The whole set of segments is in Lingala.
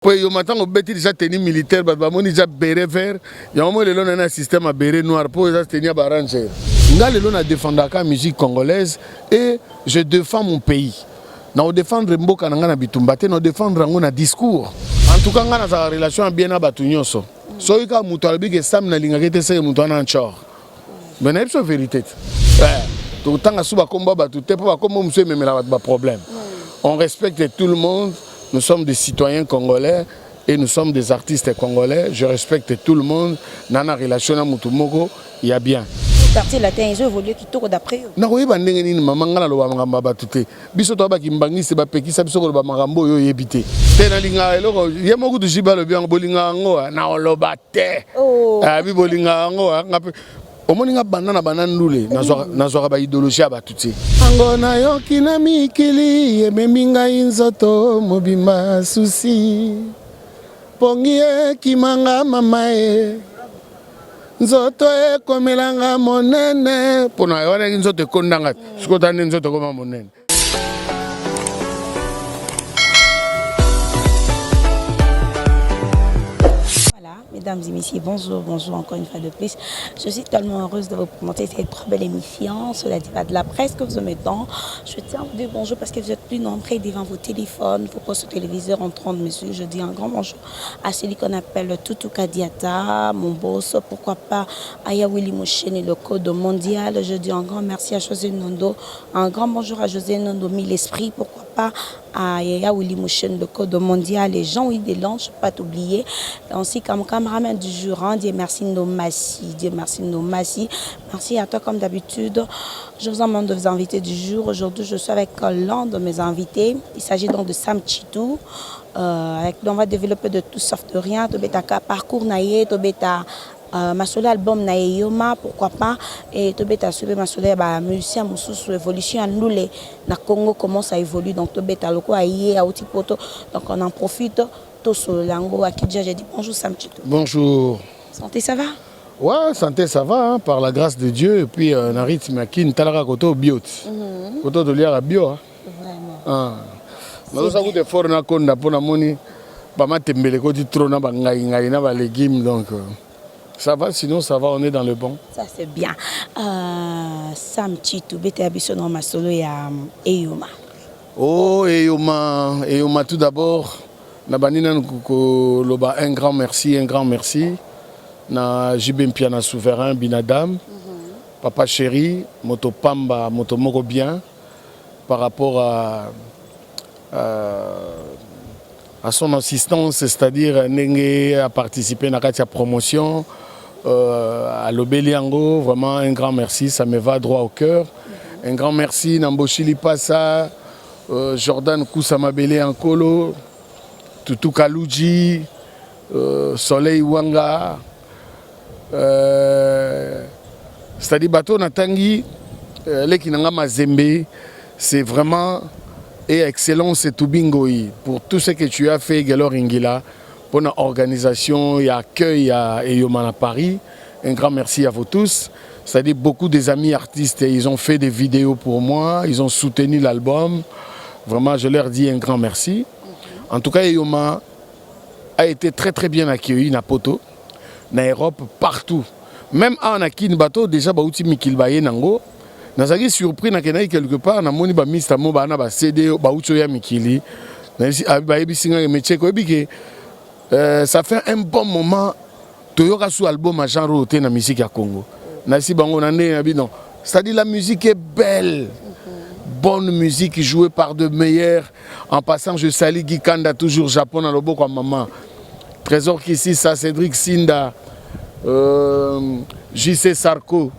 Pour yo matin au bêti déjà tenue militaire, bah mon déjà béret vert. Il y a un moment le long un système à béret noir pour déjà tenir baranger. Nga le long a défendre la musique congolaise et je défends mon pays. Na défendre mboka na ngana bitumbate, na défendre ngona discours. En tout cas ngana za relation bien na batu nyonso. So ika mutu albi ke sam na linga kete se mutu na nchor. Mais na ipso vérité. Tout tanga suba komba batu te pa komba monsieur memela ba problème. On respecte tout le monde. Nous sommes des citoyens congolais et nous sommes des artistes congolais. Je respecte tout le monde. Nana relation à Mutumoko, il y a bien. Le quartier latin, ils ont évolué qui tourne d'après eux. Na oui, bandengeni maman ngala lo bamangamba batute. Biso to ba kimbangi se ba pekisa biso ko ba magambo yo yebite. Te na linga eloko yemo kutu jiba lo bien bolinga ngo na olobate. Oh. Bi bolinga ngo ngape. Omoninga banana banandule nazwaka ba idéologie batute. Ango na yo kina mikili ememinga inzoto mobima susi. Pongie kimanga mamae. Nzoto e komelanga monene. Pona yona nzoto kondanga. Sikota nzoto koma monene. Mesdames et messieurs, bonjour, bonjour encore une fois de plus. Je suis tellement heureuse de vous présenter cette très belle émission sur la diva de la presse que vous aimez tant. Je tiens à vous dire bonjour parce que vous êtes plus nombreux devant vos téléphones, vos postes téléviseurs en 30 mesures. Je dis un grand bonjour à celui qu'on appelle Tutu Kadiata, mon boss, pourquoi pas Aya Willy Mouchen et le code mondial. Je dis un grand merci à José Nondo, un grand bonjour à José Nondo, Mille Esprits, pourquoi pas à Yaya Willy Mouchen, le code mondial, et Jean-Yves Delange, je ne peux pas t'oublier. Ainsi qu'à mon caméraman du jour, hein, Dieu merci Nomassi, Dieu merci Nomassi. Merci à toi comme d'habitude. Je vous demande de vous inviter du jour. Aujourd'hui, je suis avec l'un de mes invités. Il s'agit donc de Sam Chitou. On va développer de tout sauf de rien. Tobeta parcours naïe, Tobeta Masole album na Eyoma, pourquoi pas, et Tobeta suivi Masole musicien sous évolution à nous les na Congo comment ça évolue, donc Tobeta loko aïe à Outipoto, donc on en profite tout sur l'ango à Kidja. J'ai dit bonjour Sam Chitou. Bonjour. Santé ça va? Ouais, santé ça va, hein, par la grâce de Dieu, et puis Narit Makin Talara Koto Biot. Koto de liara bio. Vraiment. Nous avons des forts na konda pour na moni, pas ma tembele koti trona ba ngai ngai na ba légumes donc. Ça va, sinon ça va, on est dans le bon. Ça c'est bien. Sam Chitou, bete abisono masolo ya Eyoma. Oh Eyoma tout d'abord. Nabanina ko loba un grand merci. Na Jibem Piana souverain Binadam. Papa chéri, moto pamba, moto moko bien par rapport à son assistance, c'est-à-dire Nenge a participé à la promotion. À l'Obéliango, vraiment un grand merci, ça me va droit au cœur. Un grand merci Namboshili Passa, Jordan Koussamabele Ankolo, Tutu Kalouji, Soleil Wanga, c'est-à-dire Bato Natangi, Lekinanga Mazembe, c'est vraiment et excellent, c'est Toubingoi pour tout ce que tu as fait, Gelor Ingila. Pour notre organisation et accueil à Eyoma à Paris. Un grand merci à vous tous. C'est-à-dire beaucoup des amis artistes, ils ont fait des vidéos pour moi, ils ont soutenu l'album. Vraiment, je leur dis un grand merci. En tout cas, Eyoma a été très très bien accueilli na Poto, na Europe, partout. Même en Akin Bato, déjà, Baouti Mikilbaye Nango. Nous avons surpris na Kenaï quelque part, na moni ba Mr. Moba na ba CD, Baouti Oya Mikili. Ça fait un bon moment que tu as album à genre dans la musique à Congo. C'est-à-dire la musique est belle. Bonne musique jouée par de meilleurs. En passant, je salue Guy Kanda, toujours Japon dans le beau comme maman. Trésor Kissi, ça Cédric Sinda, JC Sarko,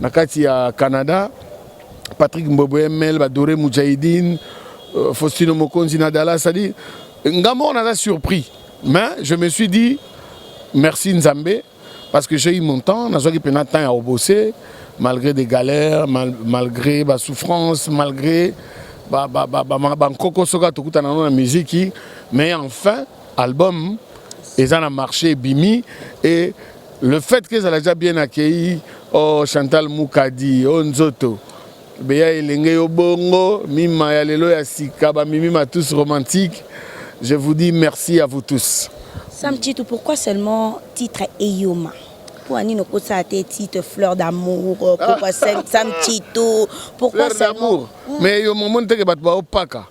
Nakati à Canada, Patrick Mboboé Mel, Doré Moudjahidine, Faustino Mokonzi Nadala. C'est-à-dire, on a surpris. Mais je me suis dit, merci Nzambé, parce que j'ai eu mon temps, j'ai eu un temps à bosser, malgré des galères, malgré la souffrance, malgré la musique. Mais enfin, l'album, ils ont marché, Bimi, et le fait que ça l'a déjà bien accueilli, oh Chantal Moukadi, oh Nzoto, Beya Elenge Obongo, Mima Yalelo Yasika, Mimi tous romantique. Je vous dis merci à vous tous. Sam Tchitou, pourquoi seulement titre Eyoma? Pourquoi Nino Kosa a été titre Fleur d'amour? Pourquoi Sam Tchitou? Pourquoi Fleur d'amour. Mais Eyoma, mon teke batba opaka.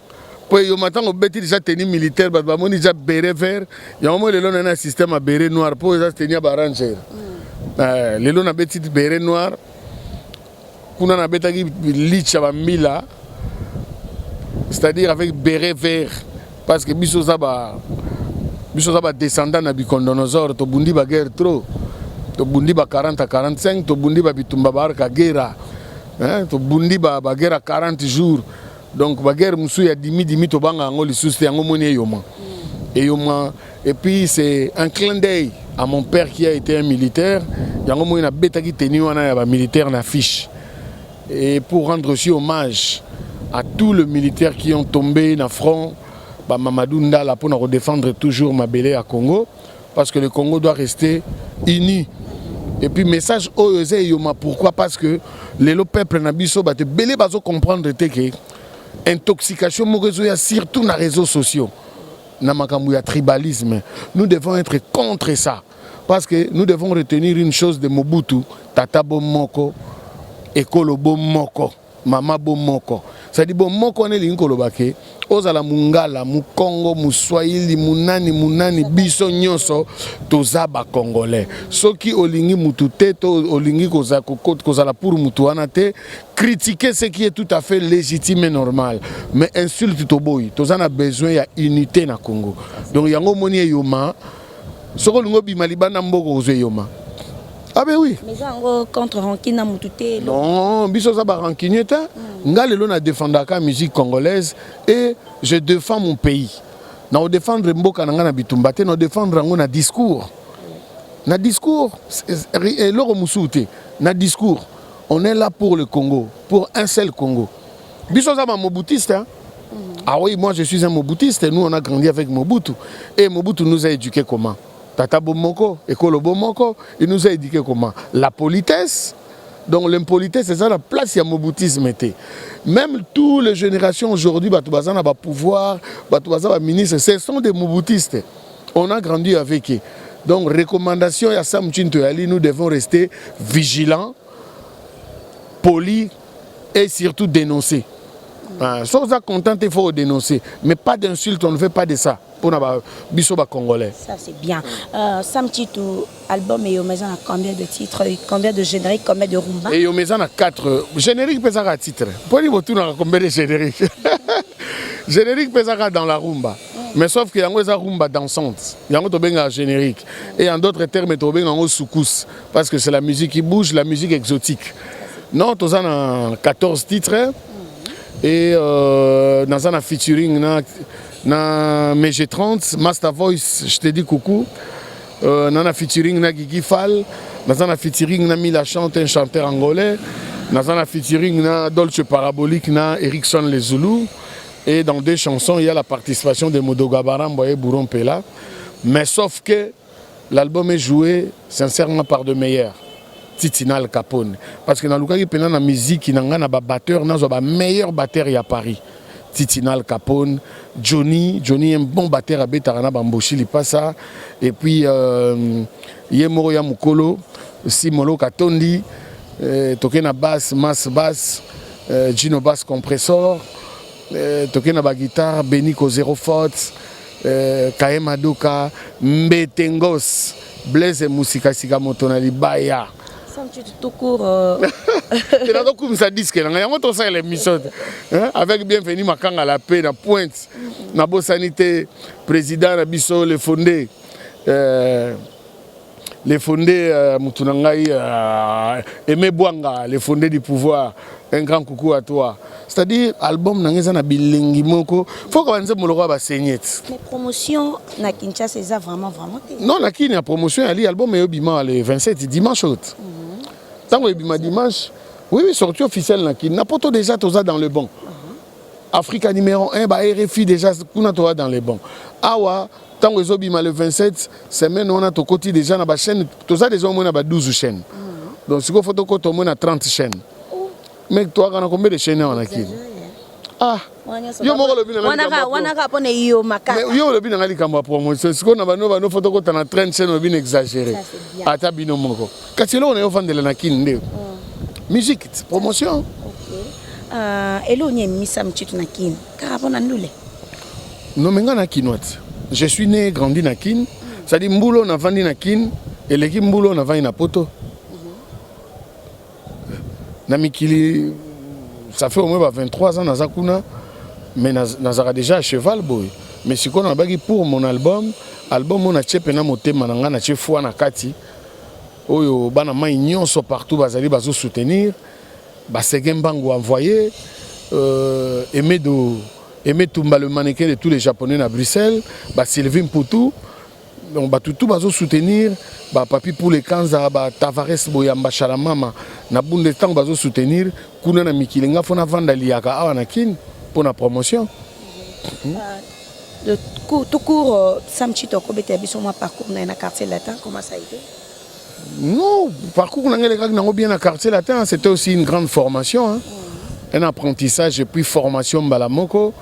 Pour Eyoma, tant qu'on bêtit déjà tenue militaire, batba mon déjà béret vert. Il y a un moment le long un système à béret noir pour déjà tenir baranger. Le long a bêtit béret noir. Kuna na betaki licha bambila. C'est-à-dire avec béret vert. Parce que biso zaba descendant na bikondonosaure to bundi ba guerre trop. To bundi ba 40 à 45, to bundi ba bitumba ba arka guerre. Hein, to bundi ba guerre à 40 jours. Donc ba guerre musu ya dimi to banga ngoli suste yango moni Eyoma. Eyoma et puis c'est un clin d'œil à mon père qui a été un militaire. Yango moni na betaki tenu wana ya ba militaire na fiche. Et pour rendre aussi hommage à tous les militaires qui ont tombé dans le front, Mamadou Ndala pour défendre toujours Mabélé à Congo, parce que le Congo doit rester uni. Et puis message aux Eyoma, pourquoi? Parce que les peuples nabiso bate belé bazo comprendre que intoxication morezo surtout dans les réseaux sociaux, na makambu ya tribalisme. Nous devons être contre ça, parce que nous devons retenir une chose de Mobutu, Tata Bomoko, Ekolo Bomoko, Mama Bomoko. C'est-à-dire Bomoko ne linko lobake. Ozala mungala, mukongo, muswahili, munani, biso nyonso, tozaba congolais. Soki olingi mutute, olingi kozala pour mutuana te, critiquer ce qui est tout à fait légitime et normal. Mais insulte toboy, tozana besoin ya unité na Congo. Donc yango moni Eyoma, soko lingo bimalibana mboko ozo Eyoma. Ah ben oui. Mais ça, contre Rankina Moutouté. Non, biso za ba rancunier ta. Nga lelo na défendre la musique congolaise et je défends mon pays. Na défendre mboka na nga na bitumba te, na défendre ngo na discours. Na discours et loro musouté, na discours. On est là pour le Congo, pour un seul Congo. Biso za ba mobutiste hein. Ah oui, moi je suis un mobutiste et nous on a grandi avec Mobutu et Mobutu nous a éduqués comment? Tata Bomoko, Ekolo Bomoko, il nous a éduqué comment? La politesse. Donc l'impolitesse, c'est ça la place il y a Mobutisme. Même toutes les générations aujourd'hui, Batoubaza va pouvoir, Batoubaza va ministre, ce sont des Mobutistes. On a grandi avec eux. Donc recommandation à Sam Tchitou Ali, nous devons rester vigilants, polis et surtout dénoncer. Sans ça content, il faut dénoncer. Mais pas d'insultes, on ne fait pas de ça. Pour les Congolais. Ça c'est bien. Sam Tchitou, album Eyoma a combien de titres, combien de génériques, combien de rumba? Eyoma a 4 génériques pesara titres. Pour dire combien de génériques. Générique pesara dans la rumba. Mais sauf qu'il y a une rumba dansante. Il y a un générique. Et en d'autres termes, il y a un soukous. Parce que c'est la musique qui bouge, la musique exotique. Non, tu as 14 titres. Et dans un featuring na MG30, Master Voice, je te dis coucou. Dans un featuring na Guigui Fall, dans un featuring na Mila Chante, un chanteur angolais. Dans un featuring na Dolce Parabolique na Erickson Les Zoulous. Et dans 2 chansons, il y a la participation de Modogabaram Boye Bouron Pela. Mais sauf que l'album est joué sincèrement par de meilleurs. Titinal Capone. Parce que dans le cas où la musique, il y a un batteur, il y a un meilleur batteur à Paris. Titinal Capone, Johnny est un bon batteur à Betarana Bamboshi, il passe ça. Et puis, Yemoro Yamukolo, Simolo Katondi, Tokena Bass, Mas Bass, Gino Bass Compressor, Tokena Baguitar, Beniko Zero Faute, Kaema Doka, Mbetengos, Blaise Musika Sika Motonali Baya. Tout court. Avec bienvenue Makanga la paix, na pointe, na beau sanité, président Nabiso, les fondés Moutounangaï, Aimé Bouanga, les fondés du pouvoir, un grand coucou à toi. C'est-à-dire, album na bilingi moko, faut qu'on ait mon roi saigner. Mais promotion na Kinshasa, c'est vraiment. Non, na Kinshasa, promotion, l'album est au Bima le 27 dimanche. Tant que dimanche, oui, sortie officielle, n'importe où déjà tout ça dans le bon. Africa numéro 1, RFI déjà dans le bon. Awa, tant que Zobima le 27, semaine on a tout côté déjà dans la chaîne, tout ça déjà on a 12 chaînes. Donc si vous faites on a 30 chaînes. Mais toi, on a combien de chaînes on a qui? Ah, Yo moko lobi na wana pone yo makaka. Mais yo lobi na ngali kamba promotion. Siko na bano photo ko na train chaîne lobi exagéré. Ata bino moko. Katilo na yo fandela na kinde. Musique, promotion. OK. Elo nye misa mchitu na kin. Ka pona ndule. Non menga na kinwat. Je suis né grandi na kin. Ça dit mbulo na vandi na kin et l'équipe mbulo na vandi na poto. Na mikili ça fait au moins 23 ans dans Zakuna. Mais nazara déjà à cheval boy. Mais si qu'on a bagi pour mon album on a tchepé na motema na nga na tchefwa na kati. Oyo bana mai nyonso partout bazali bazo soutenir. Ba Segembango envoyé Aimé Toumba le mannequin de tous les japonais à Bruxelles, ba Sylvain Poutou. Donc ba tout bazo soutenir, ba Papi pour les Kanza, ba Tavares Boyamba Chalamama na Bundestang bazo soutenir kuna na mikilinga fona vanda liaka awa na kin pour la promotion. Tout court, Sam Chito Kobete biso moi parcours na quartier latin, comment ça a été? Non, parcours na bien na quartier latin, c'était aussi une grande formation, hein. Un apprentissage et puis formation balamoko.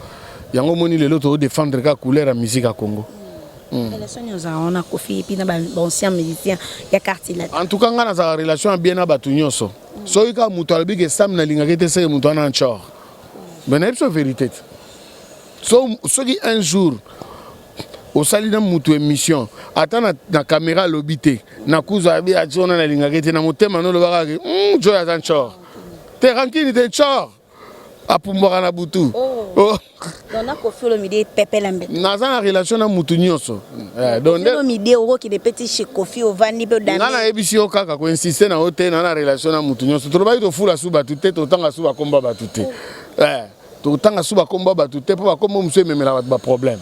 Yango moni le loto défendre ka couleur la musique à Congo. On a Kofi et puis na ancien musicien ya quartier latin. En tout cas, on a une relation bien à Batunyonso. Soy ka muto albi ke sam na lingakete se muto na nchor. Mais c'est vérité. Ce qui un jour, au sali na mutu émission, attends na caméra l'obité, na kuza abi action na lingakete na motema no lobaka ke joy atanchor. Te rankini te chor. Apumbora na butu. Oh. Donc na Kofi le midi Pepe Lambe. Na za na relation na mutu nyonso. Donc le midi oro qui de petit chez Kofi au vandi pe dame. Na ebisi o kaka ko insister na hotel na relation na mutu nyonso. To ba to fula su batute to tanga su ba komba batute. Autant à souba combat batouté pour comment monsieur même la problème.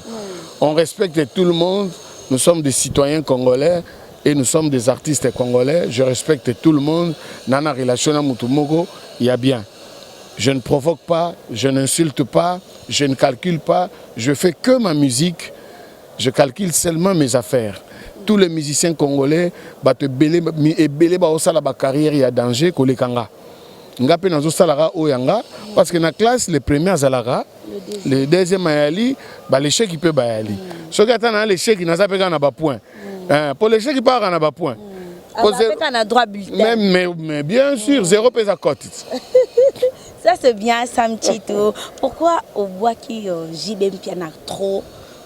On respecte tout le monde. Nous sommes des citoyens congolais et nous sommes des artistes congolais. Je respecte tout le monde. Nana relation à Mutumoko, il y a bien. Je ne provoque pas, je n'insulte pas, je ne calcule pas. Je fais que ma musique. Je calcule seulement mes affaires. Tous les musiciens congolais battent belé et belé ba osala ba carrière il y a danger kolekanga. Ngapé nazo salara oyanga parce que na classe les premiers alara le deuxième ayali ba l'échec qui peut ba yali so gata na l'échec na za peka na ba point pour l'échec qui part na ba point peka na droit bulletin mais bien sûr zéro pèse à côté. Ça c'est bien Sam Chito. Pourquoi au bois qui JB piana trop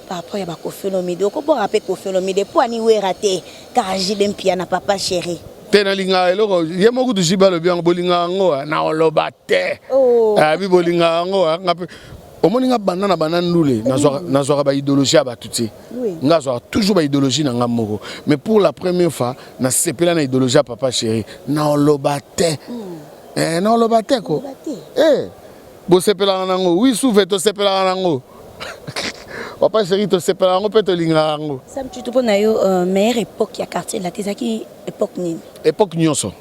par rapport à ba Kofi Olomide ko pour rappeler Kofi Olomide pour ani we raté car JB piana papa chéri. Tenalinga eloko yemoku du jibalo bien bolinga ngo na olobate abi bolinga ngo ngape omoninga banana banandule nazwa ba idéologie ba tuti ngazwa toujours ba idéologie na ngamoko mais pour la première fois na sepela na idéologie papa chéri na olobate na olobate ko bo sepela nango oui souveto sepela nango papa chéri to sepela nango peto linga ngo Sam Chito pona yo meilleure époque ya quartier la tezaki époque nini époque nyonso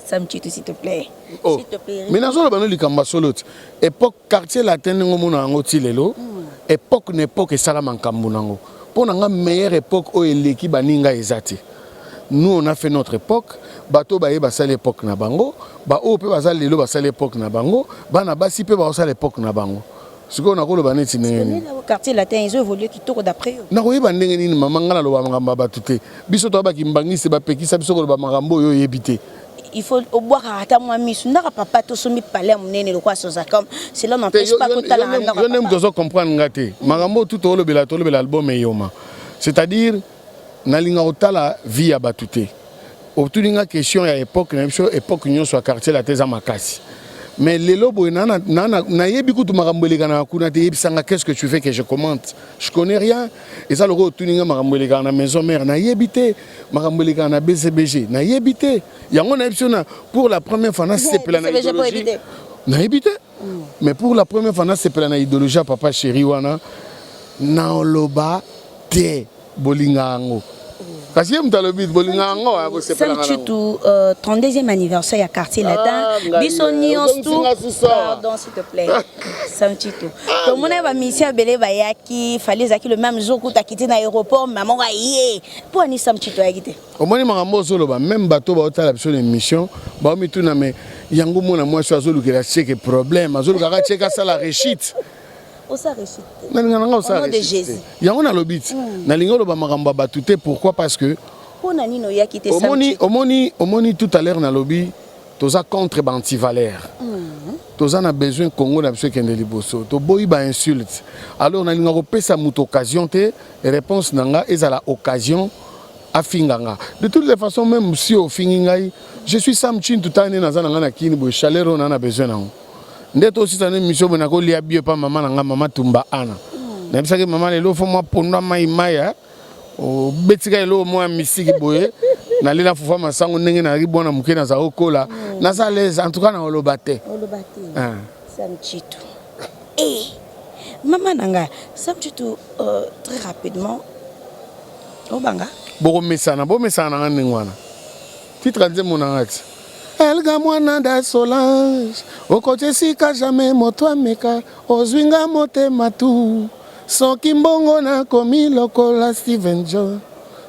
Sam Chito s'il te plaît s'il te plaît mais nazo la bano likamba solot époque quartier latin ngo mona ngo tilelo époque n'époque sala mankambu nango pona nga meilleure époque o eleki baninga ezati nous on a fait notre époque bato ba yeba sala époque na bango ba o pe bazali lelo ba sala époque na bango bana basi pe ba sala époque na bango. Ce qu'on a dit, c'est que le quartier latin ils ont évolué qui tourne d'après eux. Na koyeba ndenge nini mama ngana lo bamangamba batute. Biso to ba kimbangisi ba pekisa biso ko ba magambo yo yebité. Il faut au boire ata moi misu ndaka papa to somi palais monene le quoi soza comme cela n'empêche pas que tala ndaka. Je n'aime pas comprendre ngate. Magambo tout to le album yoma. C'est-à-dire nalinga otala vie ya batute. Otulinga question ya époque na biso époque nyo so quartier la teza makasi. Mais les lobos, qu'est-ce que tu fais que je commente? Je connais rien. Et ça, le gros, tu n'as pas la maison mère, n'a yébité. Na BCBG, n'a yébité. Il y a une option pour la première fois, c'est plein d'idéologie. N'a yébité. Mais pour la première fois, c'est plein d'idéologie, papa chéri, wana. Na oloba te bolingango. Sam Chito, 32e anniversaire à quartier latin. Pardon s'il te plaît. Sam Chito. Comme on a mission belé bayaki, fallait le même jour que tu as quitté l'aéroport, maman a yé. Pour ani Sam Chito a quitté. Au moins maman solo même bateau ba otala sur l'émission, ba mi tuna mais yango mona moi so azolu que la cheke problème, azolu ka cheka ça la réussite. ça réussit. Au nom de Jésus. Il y a un lobby. Na lingolo ba makambo batute pourquoi parce que Omoni tout à l'heure na lobby toza contre ba anti-valeur. Toza na besoin Congo na besoin kende liboso. To boyi ba insulte. Alors na lingolo pesa muto occasion te réponse nanga ezala occasion afinganga. De toutes les façons même si au fingingai je suis Sam Chin tout année na zana na kini bo chaleur on a besoin na. Ndeto aussi tane mission bona ko lia bio pa maman nanga mama tumba ana. Na bisa ke maman le lo fo moi pondwa mai maya. O betika elo moi misiki boye na lila fufa masango ndenge na ribona muke na za okola na za les en tout cas na olobate Sam Chitu maman nanga Sam Chitu très rapidement obanga boko mesana nga ndingwana titre nze monangati Elga mwana da Solange okote sika jamais moto ameka ozwinga motema tu soki mbongo na komi lokola Steven John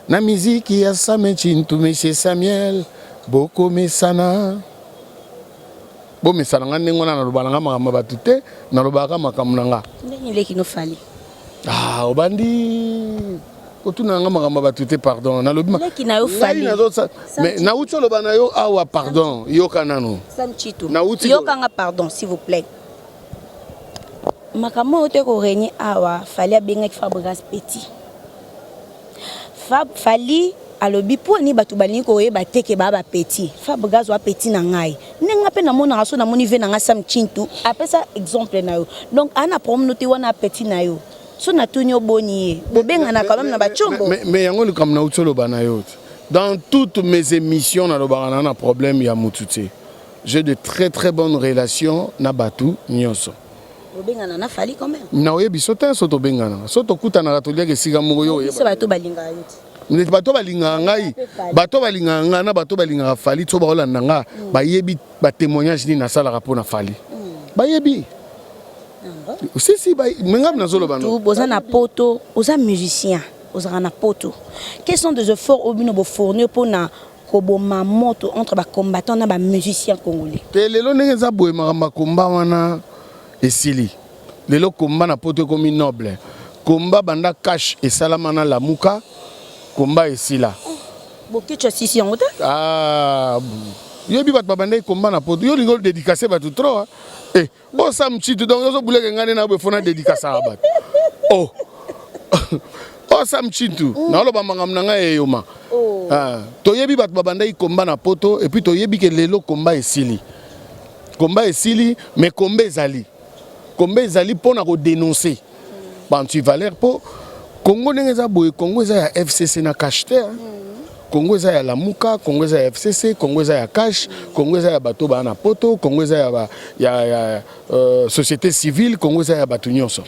na miziki ya Sam Chintu Monsieur Samuel boko mesana nga ndengona na lobala nga makambo batute na lobaka makambo nanga ndenge leki no fali obandi otuna nga makambo batute pardon na lobi leki na yo fali mais na uti loba na yo awa pardon yoka nano Sam Chitu yoka nga pardon s'il vous plaît makambo ote ko régner awa fali abengaki Fabregas Petit fali alobi po ni batu balini ko yeba teke ba petit Fabregas wa petit na ngai nenga pe na mona raso na moni ve na nga Sam Chintu apesa exemple na yo donc ana problème noté wana petit na yo so na tuni oboni bobenga na quand même na bachombo mais yango le comme na utolo bana yo dans toutes mes émissions na lobana na problème ya mutute j'ai de très bonnes relations na batu nyonso bengana na fali quand même na oyebi sotin soto bengana soto kuta na katolia ke siga moko yo yeba bato balinga yote bato balinga ngai bato balinga nga na bato balinga fali to ba olanda nga bayebi ba témoignage ni na sala rapport na fali bayebi si menga na zolo bano tu boza na poto oza musicien oza na poto quels sont des efforts obino bo fournir pour na koboma moto entre ba combattants na ba musiciens congolais te lelo ndenge za boye makamba komba wana esili lelo komba na poto komi noble komba banda cash esalama na lamuka komba esila bokicha sisi yango te yobi bat babanda komba na poto yo lingo dédicacer batu trop o Sam Chitu donc yo so buleke ngane na befona dédicacer bat o Sam Chitu na lo ba mangam na nga eyoma to yebi bat babanda komba na poto et puis to yebi ke lelo komba esili mais komba ezali pona ko dénoncer anti-valeur po Congo ndenge za boye Congo za ya FCC na cash te Congo za ya Lamuka Congo za ya FCC Congo za ya cash Congo za ya bato ba na poto Congo za ya société civile Congo za ya bato nyonso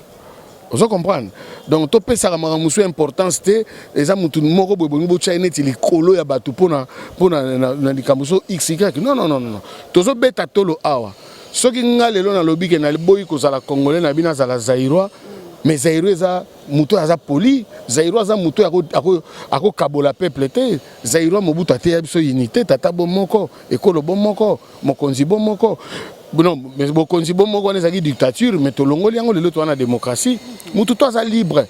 vous comprenez donc to pesa ka maramusu importance te eza mutu moko boye bo chaine ti likolo ya bato pona na likambuso XY non tozo beta tolo awa soki nga lelo na lobi ke na boyi kozala congolais na bina zala zaïrois mais zaïrois za muto aza poli zaïrois za muto ako kabola peuple te zaïrois mobutu ate biso unité tata bo moko ekolo bo moko mokonzi bo moko non mais mokonzi bo moko ezaki dictature mais to longoli yango lelo to na démocratie mutu to aza libre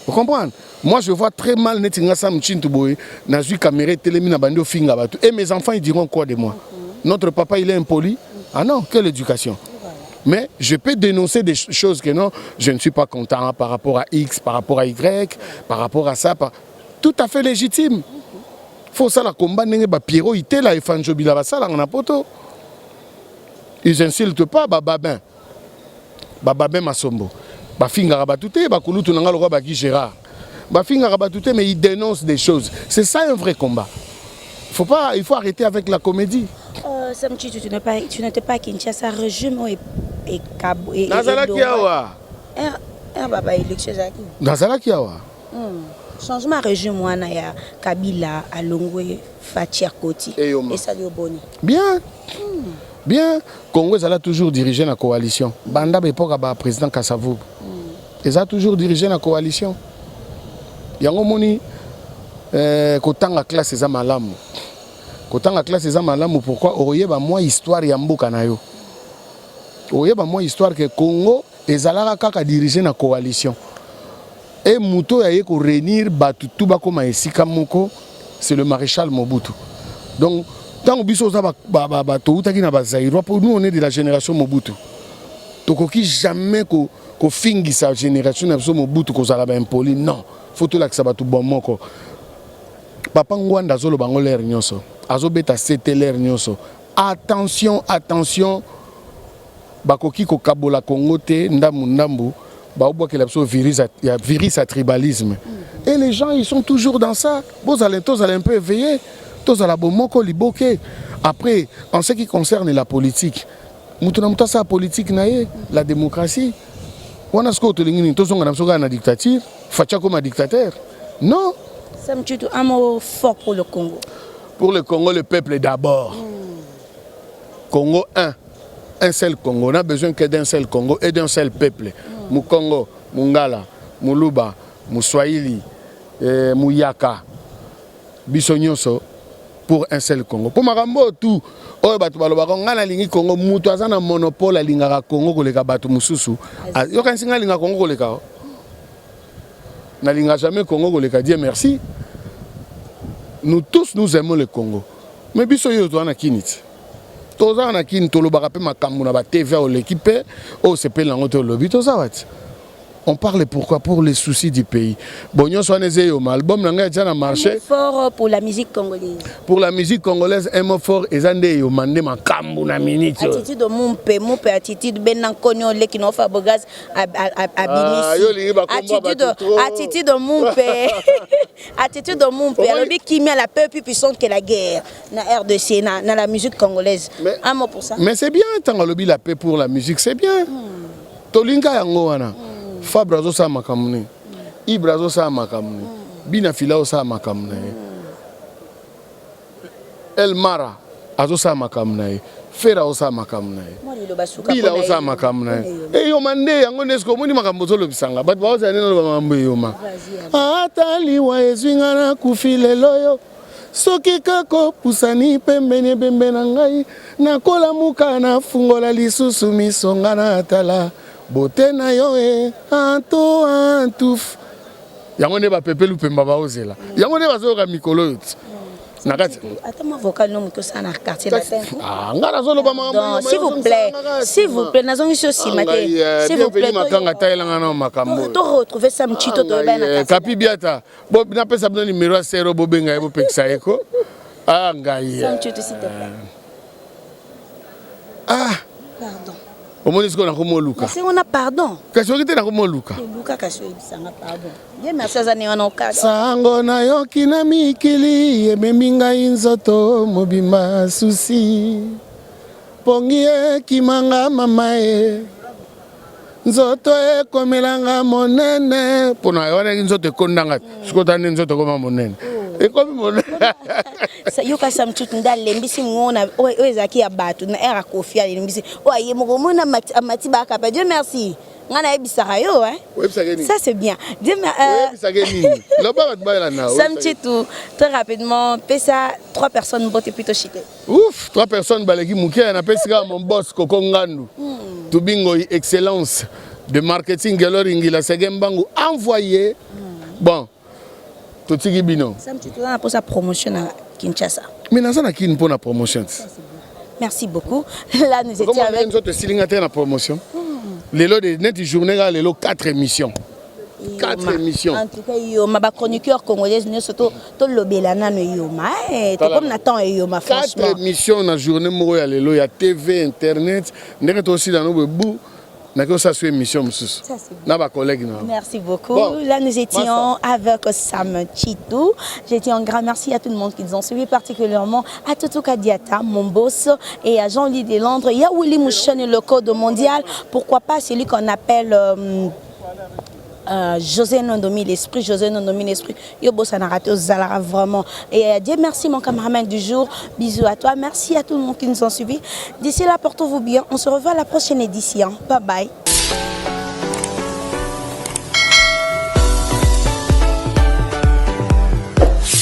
vous comprenez moi je vois très mal netinga Sam Chintu boy na zui caméra télémi na bando finga batu et mes enfants ils diront quoi de moi notre papa il est impoli. Ah non, quelle éducation. Mais je peux dénoncer des choses que non, je ne suis pas content par rapport à X, par rapport à Y, par rapport à ça. Tout à fait légitime. Il faut ça la combat, Pierrot, il était là, il fait un job, il a ça, là, on a poto. Ils n'insultent pas, Bababin Masombo. Bafinga Rabatouté, Bakouloutou Nanga le roi Baki Gérard. Bafinga Rabatouté, mais ils dénoncent des choses. C'est ça un vrai combat. Il faut arrêter avec la comédie. Sam Chitu, tu n'étais pas à Kinshasa, régime et Cabo. Nazalaki awa. Baba élection zaki. Nazalaki awa. Changement régime wana ya Kabila, Alongwe, Fatia Koti et Salio Boni. Bien. Bien. Congo a toujours dirigé la coalition. Banda époque ba président Kassavou. Ils ont toujours dirigé la coalition. Yango moni kotanga classe za malamu. Kotanga classe za malamu pourquoi oyeba moi histoire ya mboka na yo. Oyeba moi histoire que Congo ezalaka kaka diriger na coalition. Et Mouto a eu réunir tout bakoma esika moko, c'est le maréchal Mobutu. Donc tant que biso za ba to utaki na ba Zaïrois, pour nous on est de la génération Mobutu. Tokoki jamais ko fingi sa génération na biso Mobutu ko zala ba impoli. Non, faut tout laksa ba tout bon moko. Papa Ngwanda zolo bango l'air nyonso. Azo beta c'était l'air nyonso. Attention, attention. Bakoki ko kabola Congo te ndambu. Il y a virus à tribalisme. Et les gens, ils sont toujours dans ça. Vous allez un peu éveiller. Après, en ce qui concerne la politique, la politique, la démocratie, on a ce qu'on a une dictature, Facha comme un dictateur. Non. Un mot fort pour le Congo. Pour le Congo, le peuple d'abord. Congo 1. Un seul Congo. On n'a besoin que d'un seul Congo et d'un seul peuple. Mukongo, Mungala, Muluba, Muswahili, Muyaka, Bissonyoso pour un seul Congo. Pour Marambo, tout, on a lingi Congo, Moutouazan a monopole à l'ingara Congo, koleka batu mususu. Yo kan singa linga Congo koleka. Na linga jamais Congo koleka, Dieu merci. Nous tous nous aimons le Congo. Mais Bissonyo to ana kinit. Toza na kin tolo barape makambu na ba TV au l'équipe au CP lango to lobby toza wat. On parle pourquoi? Pour les soucis du pays. Bonyo soaneze yo album nanga déjà na marché. Fort pour la musique congolaise. Pour la musique congolaise, un mot fort ezande yo mande makambu na minute. Attitude de mon père attitude benan konyo le kino fa bogaz abimisi. Attitude de mon père. Attitude de mon père. Le qui met la peur plus puissante que la guerre na RDC na la musique congolaise. Un mot pour ça. Mais c'est bien tant lobby la paix pour la musique, c'est bien. Tolinga yango wana. Fabrazo sa makamune, Ibrazo sa makamune, Binafila sa makamune, El Mara azo sa makamune, Fera sa makamune, Bila sa makamune. Et yo mande yango nesko moni makambozo lo bisanga, bat ba oza neno ba mambo yoma. Atali wa ezinga na kufile loyo. Soki kako pusani pembeni bembena ngai, nakola muka na fungola lisusu misonga na atala. Botena yo antouf. Yango ne ba pepelu pemba ba ozela. Yango ne bazoka mikolo yot. Nakati. Attends vocal nom que ça na quartier latin. Ah, ngala zolo ba makambo. S'il vous plaît, nazongi so si maté. S'il vous plaît, makanga tailanga na makambo. To retrouver ça mchito to ba na Kapi biata. Bo na pesa bino numéro 0 bo benga bo pekisa eko. Ah ngai. Ça mchito s'il te plaît. Ah. Pardon. On dit qu'on a comme Luca. C'est on a pardon. Qu'est-ce que tu as comme Luca? Luca kasho bisanga pardon. Bien merci azani wana okada. Sango na yoki na mikili ememinga inzoto mobima susi. Pongie kimanga mamae. Nzoto e komelanga monene. Pona wana nzoto kondanga. Sikota nzoto koma monene. E komi monene. Yoka samchutu ndale mbisi ngona ozaki ya batu na era kofia mbisi oye mona mati baka pa Dieu merci ngana ebisaka yo ça c'est bien Dieu Samchutu très rapidement pesa 3 personnes bote plutôt chité ouf 3 personnes baleki mukia na pesika mon boss Koko Ngandu Tubingo excellence de marketing Geloringi la Segembangu envoyé bon Totiki Bino Samchutu na pour sa promotion à Kinshasa. Mais nous avons une promotion. Merci beaucoup. Là, nous étions avec... Comment nous avons promotion? Les lots de net journée, les lots 4 émissions. 4 émissions. En tout cas, il y a ma chroniqueur congolais, nous sommes tous les Bélana, comme Nathan et Yoma, franchement. 4 émissions dans la journée, il y a TV, Internet, nous sommes aussi dans nos bouts. Merci beaucoup. Bon, là, nous étions avec Sam Chitou. J'ai dit un grand merci à tout le monde qui nous ont suivis, particulièrement à Toto Kadiata, mon boss, et à Jean-Louis Delandre. Il y a Willy Mouchen et le code mondial. Pourquoi pas celui qu'on appelle... José Nondomi l'esprit, yo bossa na raté Zalara vraiment. Et Dieu merci mon caméraman du jour, bisous à toi, merci à tout le monde qui nous ont suivis. D'ici là, portez-vous bien, on se revoit à la prochaine édition, bye bye.